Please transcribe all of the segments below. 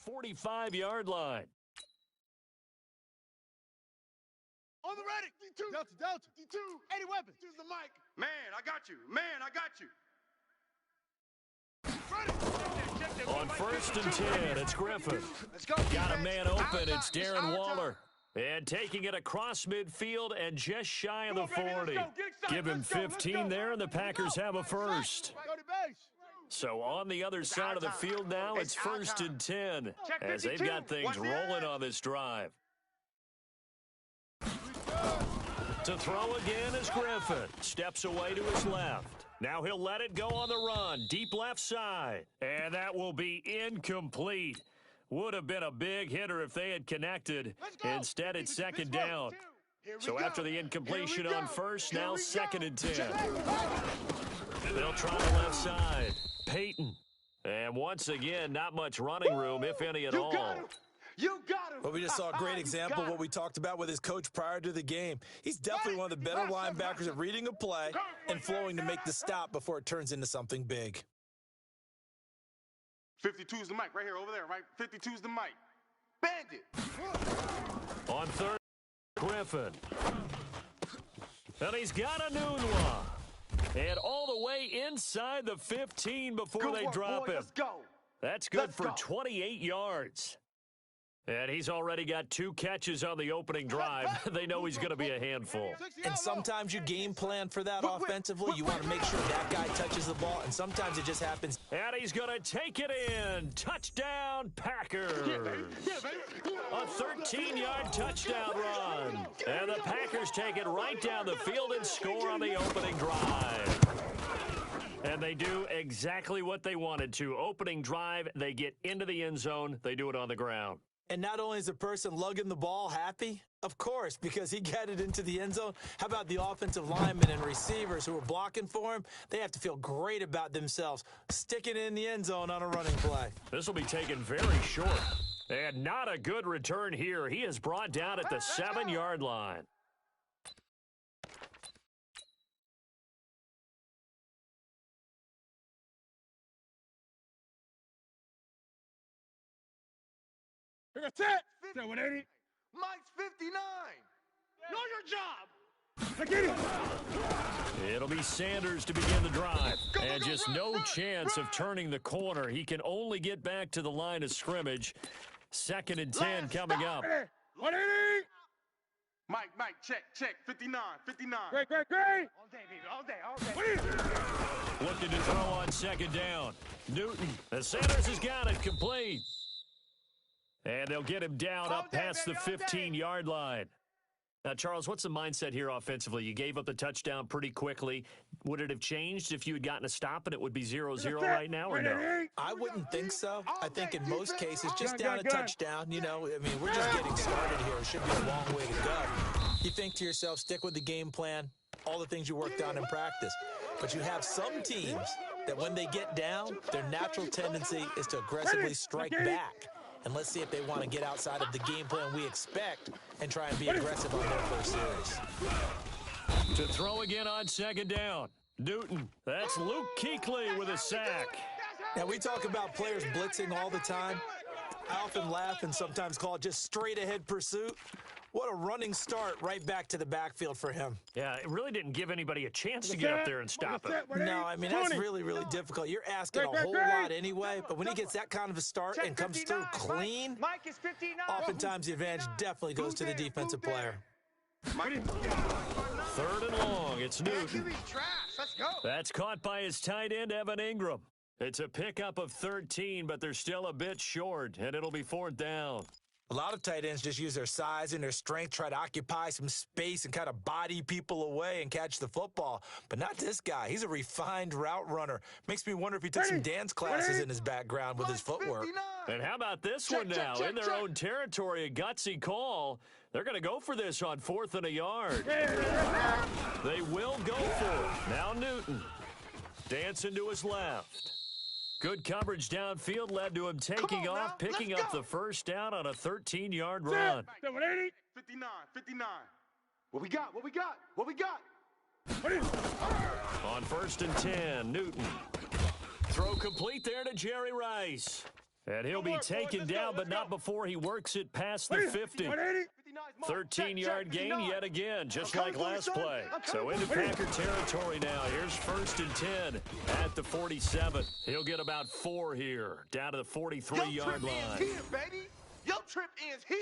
45-yard line. On the ready. D2. Delta. D2. 80 weapons. Use the mic. Man, I got you. Man, I got you. On 1st and 10, it's Griffin. Got a man open. It's Darren Waller. And taking it across midfield and just shy of the 40. Give him 15 there, and the Packers have a first. So on the other side of the field now, it's 1st and 10 as they've got things rolling on this drive. To throw again is Griffin. Steps away to his left. Now he'll let it go on the run. Deep left side. And that will be incomplete. Would have been a big hitter if they had connected. Instead, it's 2nd down. So after the incompletion on 1st, now 2nd and 10. They'll try the left side. Peyton. And once again, not much running room, if any at all. You got him. But we just saw a great example of what we talked about with his coach prior to the game. He's definitely one of the better linebackers at reading a play and flowing to make the stop before it turns into something big. 52's the mic right here over there, right? 52's the mic. Bandit. On 3rd, Griffin. And he's got a Nunwa. And all the way inside the 15 before they drop him. Let's go. That's good for 28 yards. And he's already got 2 catches on the opening drive. They know he's going to be a handful. And sometimes you game plan for that offensively. You want to make sure that guy touches the ball, and sometimes it just happens. And he's going to take it in. Touchdown, Packers. A 13-yard touchdown run. And the Packers take it right down the field and score on the opening drive. And they do exactly what they wanted to. Opening drive, they get into the end zone. They do it on the ground. And not only is the person lugging the ball happy, of course, because he got it into the end zone. How about the offensive linemen and receivers who are blocking for him? They have to feel great about themselves, sticking it in the end zone on a running play. This will be taken very short. And not a good return here. He is brought down at the 7-yard line. That's it. 180. Mike's 59. Know your job. It'll be Sanders to begin the drive. And just no chance of turning the corner. He can only get back to the line of scrimmage. 2nd and 10 coming up. 180. Mike, check. 59. Great. All day, baby. All day. Looking to throw on 2nd down. Newton. And Sanders has got it complete. And they'll get him down up past the 15-yard line. Now, Charles, what's the mindset here offensively? You gave up the touchdown pretty quickly. Would it have changed if you had gotten a stop and it would be 0-0 right now, or no? I wouldn't think so. I think in most cases, just down a touchdown, you know, I mean, we're just getting started here. It should be a long way to go. You think to yourself, stick with the game plan, all the things you worked on in practice. But you have some teams that when they get down, their natural tendency is to aggressively strike back. And let's see if they want to get outside of the game plan we expect and try and be aggressive on their first series. To throw again on 2nd down. Newton. That's Luke Kuechly with a sack. Now, we talk about players blitzing all the time. I often laugh and sometimes call it just straight-ahead pursuit. What a running start right back to the backfield for him. Yeah, it really didn't give anybody a chance to get up there and stop him. No, I mean, that's really, really difficult. You're asking a whole lot anyway, but when he gets that kind of a start and comes through clean, oftentimes the advantage definitely goes to the defensive player. 3rd and long, it's Newton. That's caught by his tight end, Evan Ingram. It's a pickup of 13, but they're still a bit short, and it'll be 4th down. A lot of tight ends just use their size and their strength, try to occupy some space and kind of body people away and catch the football. But not this guy. He's a refined route runner. Makes me wonder if he took some dance classes in his background with his footwork. And how about this one now? In their own territory, a gutsy call. They're going to go for this on 4th and a yard. They will go for it. Now Newton. Dancing to his left. Good coverage downfield led to him taking off, picking up the first down on a 13-yard run. 59. What we got? On 1st and 10, Newton. Throw complete there to Jerry Rice. And he'll be taken down, but not before he works it past the 50. 13-yard gain yet again, just like last play. So into Packer territory now. Here's 1st and 10 at the 47. He'll get about 4 here, down to the 43-yard line. Your trip ends here, baby. Your trip ends here.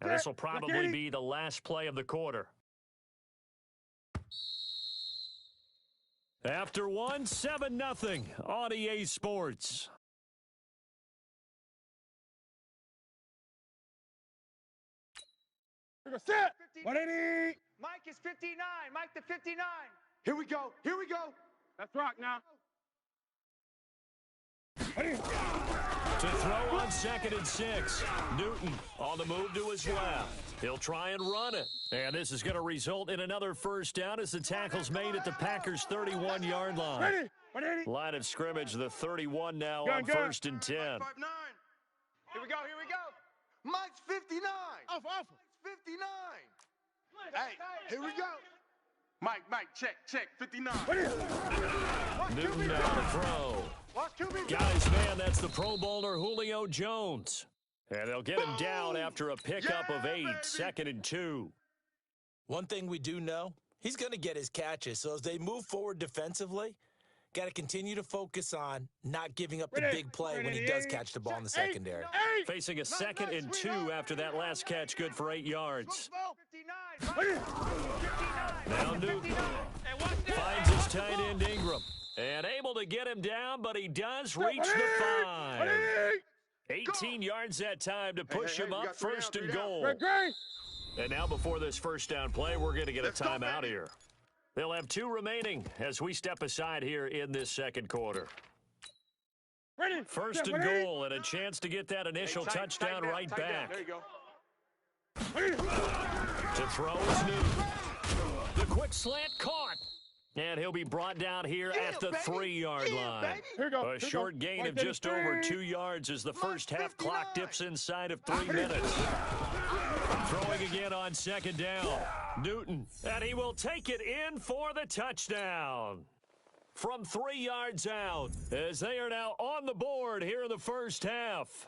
And this will probably be the last play of the quarter. After one, 7-0 on EA Sports. Set. 180. Mike is 59. Mike to 59. Here we go. Here we go. Let's rock now. To throw on 2nd and 6. Newton on the move to his left. He'll try and run it. And this is going to result in another first down as the tackle's made at the Packers' 31-yard line. Line of scrimmage, the 31 now on 1st and 10. Here we go. Here we go. Mike's 59. Off. 59. Hey, here we go. Mike, check, 59. Newton now to throw. Got his man, that's the Pro Bowler Julio Jones. And they'll get him down after a pickup of 8, 2nd and 2. One thing we do know, he's going to get his catches. So as they move forward defensively, got to continue to focus on not giving up the big play when he does catch the ball in the secondary. Facing a 2nd and 2 after that last catch, good for 8 yards. Now Newton finds his tight end Ingram. And able to get him down, but he does reach the 5. 18 yards that time to push him up, 1st and goal. And now before this first down play, we're going to get a timeout here. They'll have 2 remaining as we step aside here in this second quarter. 1st and goal and a chance to get that initial touchdown right back. There you go. To throw is Newton. The quick slant caught. And he'll be brought down here at the 3-yard line. A short gain of just over 2 yards as the first half clock dips inside of 3 minutes. Throwing again on 2nd down. Newton, and he will take it in for the touchdown. From 3 yards out, as they are now on the board here in the first half.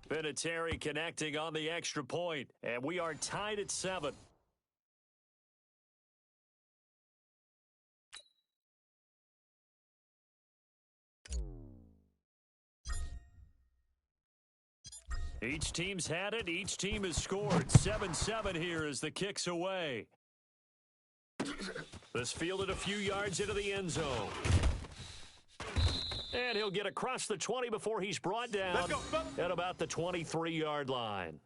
Vinatieri connecting on the extra point, and we are tied at 7. Each team's had it. Each team has scored. 7-7 here as the kick's away. This fielded a few yards into the end zone. And he'll get across the 20 before he's brought down at about the 23-yard line.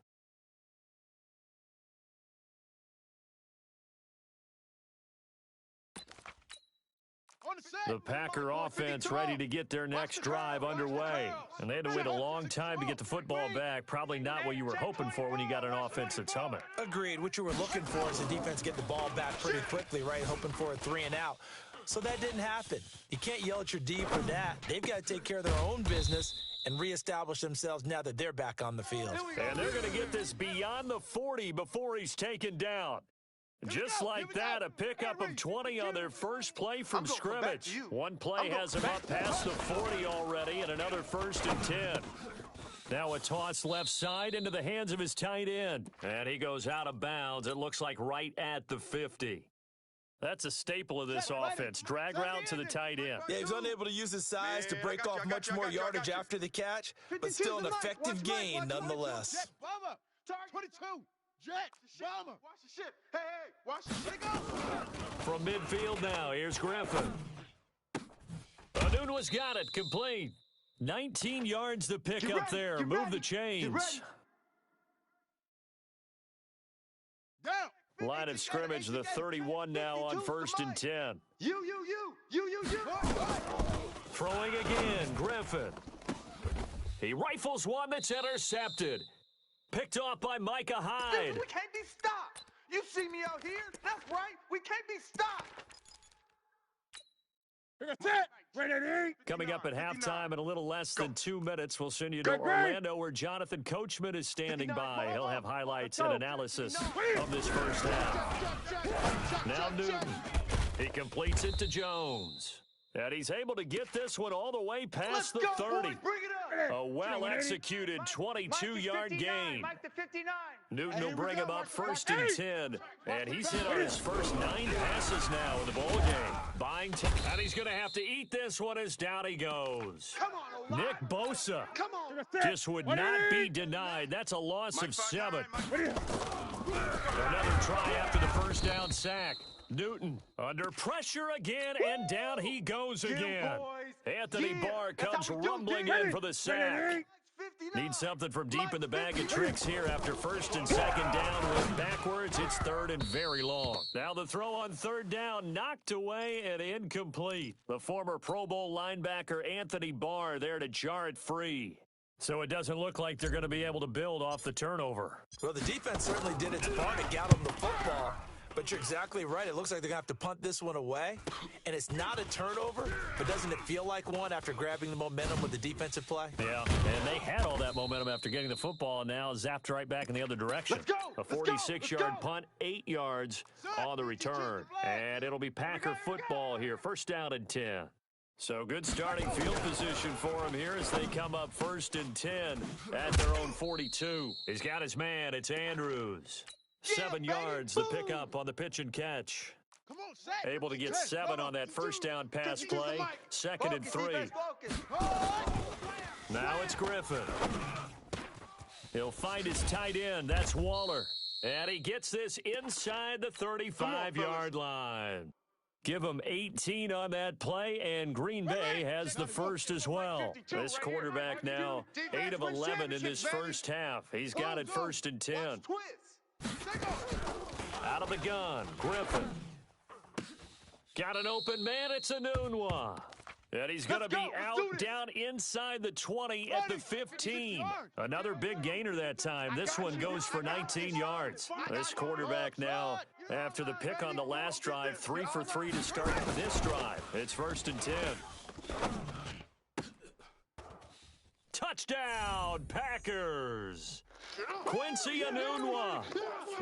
The Packer offense ready to get their next drive underway. And they had to wait a long time to get the football back. Probably not what you were hoping for when you got an offense that's humming. Agreed. What you were looking for is the defense get the ball back pretty quickly, right? Hoping for a 3 and out. So that didn't happen. You can't yell at your D for that. They've got to take care of their own business and reestablish themselves now that they're back on the field. And they're going to get this beyond the 40 before he's taken down. Just like that, a pickup of 20 on their first play from scrimmage. One play has him up past the 40 already, and another 1st and 10. Now a toss left side into the hands of his tight end. And he goes out of bounds, it looks like right at the 50. That's a staple of this offense. Drag route to the tight end. Yeah, he's unable to use his size to break off much more yardage after the catch, but still an effective gain nonetheless. 22. Jet, bomber. Watch the shit. Hey, watch the shit. Go. From midfield now, here's Griffin. Nunez got it, complete. 19 yards to pick up there. Move the chains. Down. Line of scrimmage, the 31 now on 1st and 10. You. Throwing again, Griffin. He rifles one that's intercepted. Picked off by Micah Hyde. We can't be stopped. You see me out here? That's right. We can't be stopped. Coming up at halftime in a little less than 2 minutes, we'll send you to Orlando where Jonathan Coachman is standing by. He'll have highlights and analysis of this first half. Now Newton. He completes it to Jones. And he's able to get this one all the way past the 30. A well-executed 22-yard gain. Newton will bring him up 1st and 10. And he's hit on his first 9 passes now in the ball game. Buying and he's going to have to eat this one as down he goes. Nick Bosa just would not be denied. That's a loss of 7. Another try after the first down sack. Newton under pressure again, and down he goes again. Anthony Barr comes rumbling in for the sack. Needs something from deep in the bag of tricks here after 1st and 2nd down. Went backwards. It's 3rd and very long. Now the throw on 3rd down, knocked away and incomplete. The former Pro Bowl linebacker Anthony Barr there to jar it free. So it doesn't look like they're going to be able to build off the turnover. Well, the defense certainly did its part to get them the football. But you're exactly right. It looks like they're going to have to punt this one away. And it's not a turnover, but doesn't it feel like one after grabbing the momentum with the defensive play? Yeah, and they had all that momentum after getting the football, and now zapped right back in the other direction. A 46-yard punt, 8 yards on the return. And it'll be Packer football here, 1st down and 10. So good starting field position for him here as they come up 1st and 10 at their own 42. He's got his man. It's Andrews. 7 yards, the pickup on the pitch and catch. Able to get 7 on that 1st down pass play. 2nd and 3. Now it's Griffin. He'll find his tight end. That's Waller. And he gets this inside the 35-yard line. Give him 18 on that play, and Green Bay has the first as well. This quarterback now 8 of 11 in this first half. He's got it 1st and 10. Out of the gun, Griffin. Got an open man, it's Enunwa. And he's going to be out down inside the 20 at the 15. Another big gainer that time. This one goes for 19 yards. This quarterback now, after the pick on the last drive, 3 for 3 to start this drive. It's 1st and 10. Touchdown, Packers! Quincy Enunwa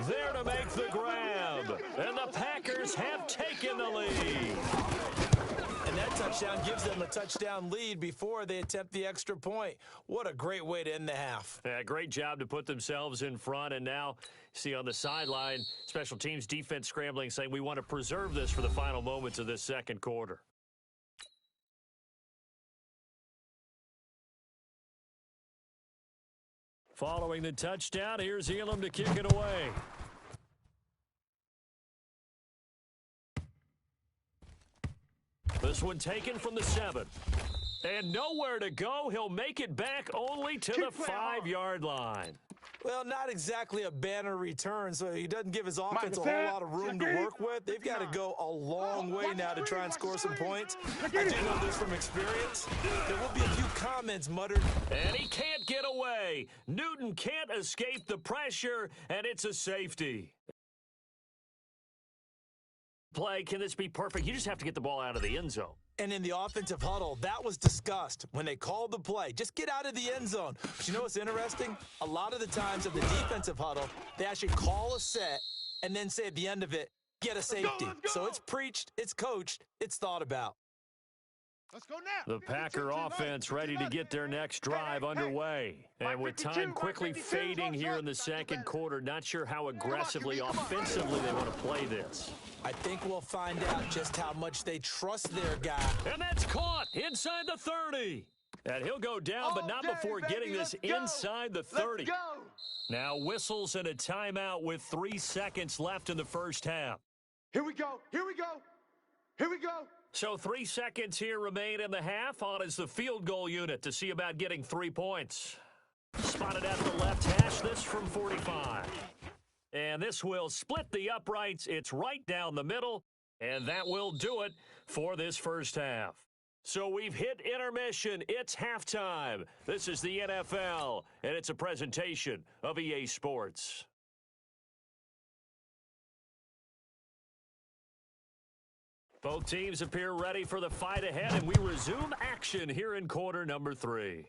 there to make the grab. And the Packers have taken the lead. And that touchdown gives them a touchdown lead before they attempt the extra point. What a great way to end the half. Yeah, great job to put themselves in front. And now, see on the sideline, special teams defense scrambling, saying we want to preserve this for the final moments of this second quarter. Following the touchdown, here's Elam to kick it away. This one taken from the 7. And nowhere to go. He'll make it back only to the 5-yard line. Well, not exactly a banner return, so he doesn't give his offense a whole lot of room to work with. They've got to go a long way now to try and score some points. I do know this from experience. There will be a few comments muttered. And he can't get away. Newton can't escape the pressure, and it's a safety. Play, can this be perfect? You just have to get the ball out of the end zone. And in the offensive huddle, that was discussed when they called the play. Just get out of the end zone. But you know what's interesting? A lot of the times at the defensive huddle, they actually call a set and then say at the end of it, get a safety. Let's go. So it's preached, it's coached, it's thought about. Let's go now. The Packer offense ready to get their next drive underway. And with time quickly fading here in the second quarter, not sure how aggressively, offensively they want to play this. I think we'll find out just how much they trust their guy. And that's caught inside the 30. And he'll go down, but not before getting this inside the 30. Let's go. Now whistles and a timeout with 3 seconds left in the first half. Here we go. Here we go. Here we go. So 3 seconds here remain in the half. On is the field goal unit to see about getting 3 points. Spotted at the left hash, this from 45. And this will split the uprights. It's right down the middle, and that will do it for this first half. So we've hit intermission. It's halftime. This is the NFL, and it's a presentation of EA Sports. Both teams appear ready for the fight ahead, and we resume action here in quarter number 3.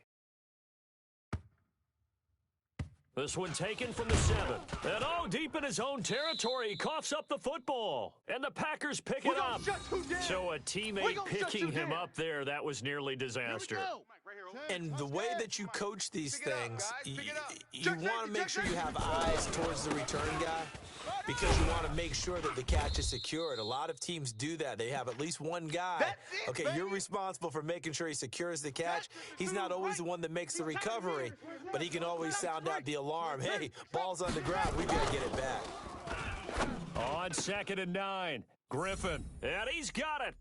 This one taken from the 7. And deep in his own territory, he coughs up the football. And the Packers pick it up. So a teammate picking him up there, that was nearly disaster. And the way that you coach these things, you want to make sure you have eyes towards the return guy, because you want to make sure that the catch is secured. A lot of teams do that. They have at least one guy. Okay, you're responsible for making sure he secures the catch. He's not always the one that makes the recovery, but he can always sound out the alarm. Hey, ball's on the ground. We got to get it back. On 2nd and 9, Griffin. And he's got it.